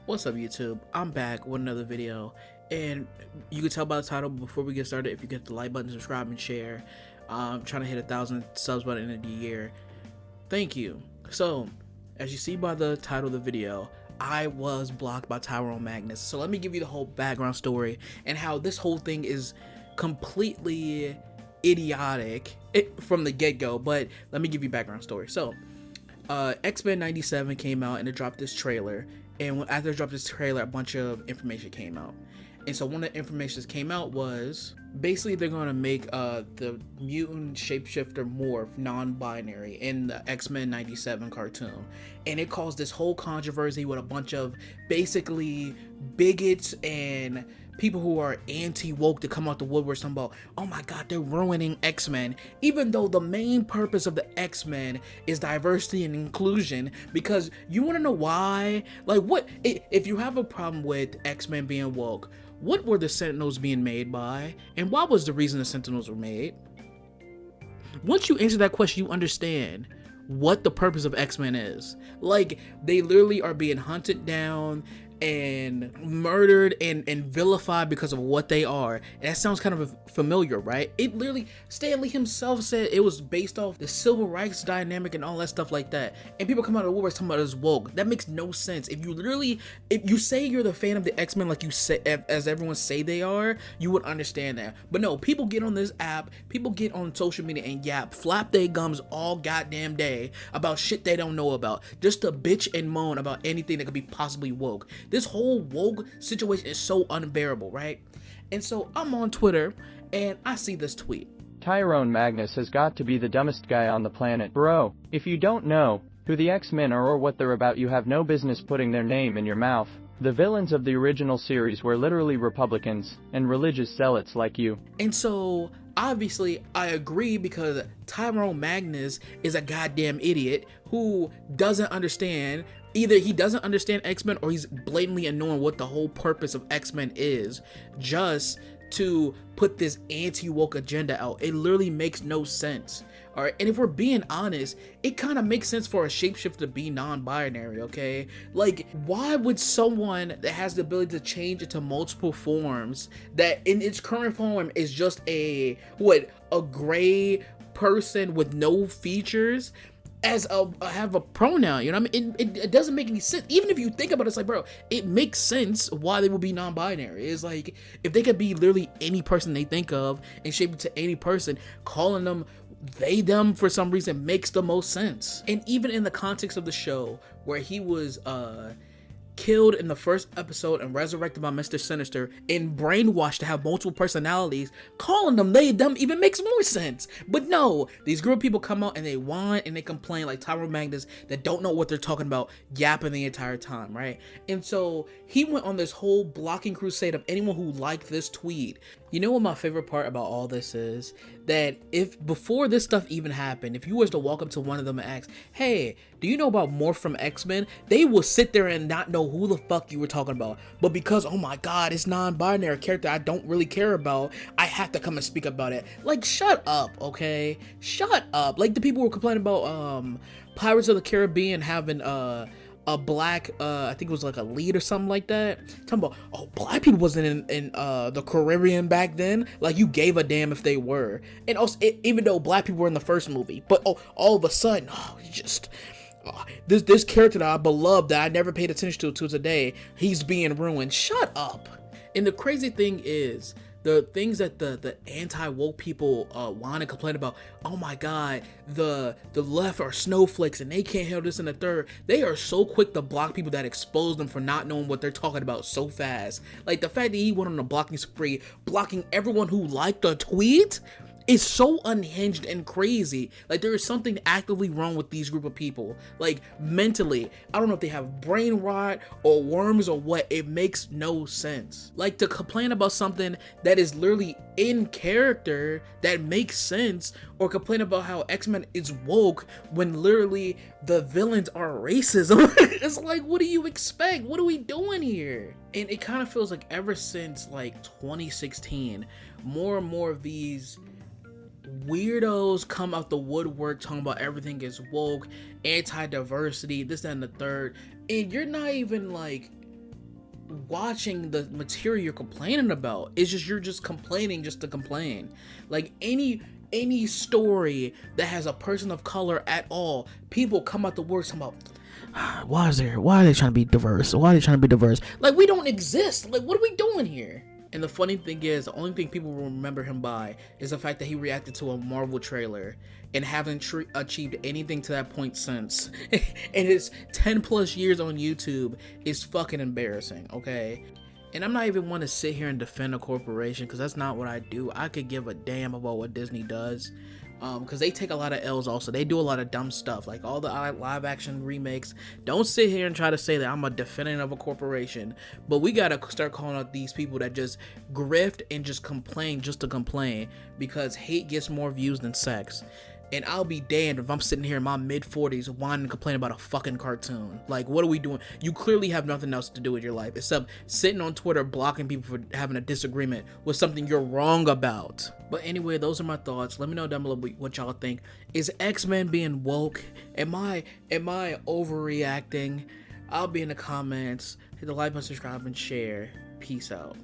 What's up, YouTube? I'm back with another video, and you can tell by the title. But before we get started, if you get the like button, subscribe, and share, I'm trying to hit 1,000 subs by the end of the year. Thank you. So, as you see by the title of the video, I was blocked by Tyrone Magnus. So let me give you the whole background story and how this whole thing is completely idiotic from the get-go. But let me give you background story. So, X-Men 97 came out and it dropped this trailer, and after it dropped this trailer, a bunch of information came out. And so one of the information that came out was basically they're going to make the mutant shapeshifter morph non-binary in the X-Men 97 cartoon. And it caused this whole controversy with a bunch of basically bigots and people who are anti-woke to come out the woodwork talking about, oh my god, they're ruining X-Men, even though the main purpose of the X-Men is diversity and inclusion. Because you want to know why? Like, what if you have a problem with X-Men being woke, what were the Sentinels being made by, and what was the reason the Sentinels were made? Once you answer that question, you understand what the purpose of X-Men is. Like, they literally are being hunted down and murdered and vilified because of what they are. And that sounds kind of familiar, right? It literally, Stan Lee himself said it was based off the civil rights dynamic and all that stuff like that. And people come out of the woodwork talking about it as woke. That makes no sense. If you say you're the fan of the X-Men like you say, as everyone say they are, you would understand that. But no, people get on this app, people get on social media and flap their gums all goddamn day about shit they don't know about, just to bitch and moan about anything that could be possibly woke. This whole woke situation is so unbearable, right? And so I'm on Twitter and I see this tweet. Tyrone Magnus has got to be the dumbest guy on the planet. Bro, if you don't know who the X-Men are or what they're about, you have no business putting their name in your mouth. The villains of the original series were literally Republicans and religious zealots like you. And so obviously I agree, because Tyrone Magnus is a goddamn idiot who doesn't understand. Either he doesn't understand X-Men or he's blatantly ignoring what the whole purpose of X-Men is, just to put this anti-woke agenda out. It literally makes no sense. Alright, and if we're being honest, it kind of makes sense for a shapeshifter to be non-binary, okay? Like, why would someone that has the ability to change into multiple forms, that in its current form is just a gray person with no features, have a pronoun, you know what I mean? It doesn't make any sense. Even if you think about it, it's like, bro, it makes sense why they would be non-binary. It's like, if they could be literally any person they think of and shape it to any person, calling them they, them for some reason makes the most sense. And even in the context of the show, where he was killed in the first episode and resurrected by Mr. Sinister and brainwashed to have multiple personalities, calling them they, them even makes more sense. But no, these group of people come out and they whine and they complain like Tyrone Magnus that don't know what they're talking about, yapping the entire time, right? And so he went on this whole blocking crusade of anyone who liked this tweet. You know what my favorite part about all this is? That if before this stuff even happened, if you was to walk up to one of them and ask, hey, do you know about Morph from X-Men? They will sit there and not know who the fuck you were talking about. But because, oh my god, it's non-binary character I don't really care about, I have to come and speak about it. Like, shut up, okay? Shut up. Like, the people who were complaining about Pirates of the Caribbean having a black, I think it was like a lead or something like that. Talking about, oh, black people wasn't in the Caribbean back then. Like, you gave a damn if they were. And also, even though black people were in the first movie, but all of a sudden, this character that I beloved, that I never paid attention to today, he's being ruined. Shut up. And the crazy thing is, the things that the anti-woke people want to complain about, oh my god, the left are snowflakes and they can't handle this and the third, they are so quick to block people that expose them for not knowing what they're talking about so fast. Like, the fact that he went on a blocking spree, blocking everyone who liked the tweet, is so unhinged and crazy. Like, there is something actively wrong with these group of people. Like, mentally, I don't know if they have brain rot or worms or what. It makes no sense. Like, to complain about something that is literally in character that makes sense, or complain about how X-Men is woke when literally the villains are racism. It's like, what do you expect? What are we doing here? And it kind of feels like ever since like 2016, more and more of these weirdos come out the woodwork talking about everything is woke, anti-diversity, this, that, and the third, and you're not even like watching the material you're complaining about. It's just you're just complaining just to complain. Like any story that has a person of color at all, people come out the work talking about, why are they trying to be diverse? Why are they trying to be diverse? Like, we don't exist. Like, what are we doing here? And the funny thing is, the only thing people will remember him by is the fact that he reacted to a Marvel trailer and haven't achieved anything to that point since. And his 10 plus years on YouTube is fucking embarrassing, okay? And I'm not even one to sit here and defend a corporation, because that's not what I do. I could give a damn about what Disney does. Because they take a lot of L's also. They do a lot of dumb stuff, like all the live action remakes. Don't sit here and try to say that I'm a defendant of a corporation, but we gotta start calling out these people that just grift and just complain just to complain, because hate gets more views than sex. And I'll be damned if I'm sitting here in my mid-40s whining and complaining about a fucking cartoon. Like, what are we doing? You clearly have nothing else to do with your life except sitting on Twitter blocking people for having a disagreement with something you're wrong about. But anyway, those are my thoughts. Let me know down below what y'all think. Is X-Men being woke? Am I overreacting? I'll be in the comments. Hit the like button, subscribe, and share. Peace out.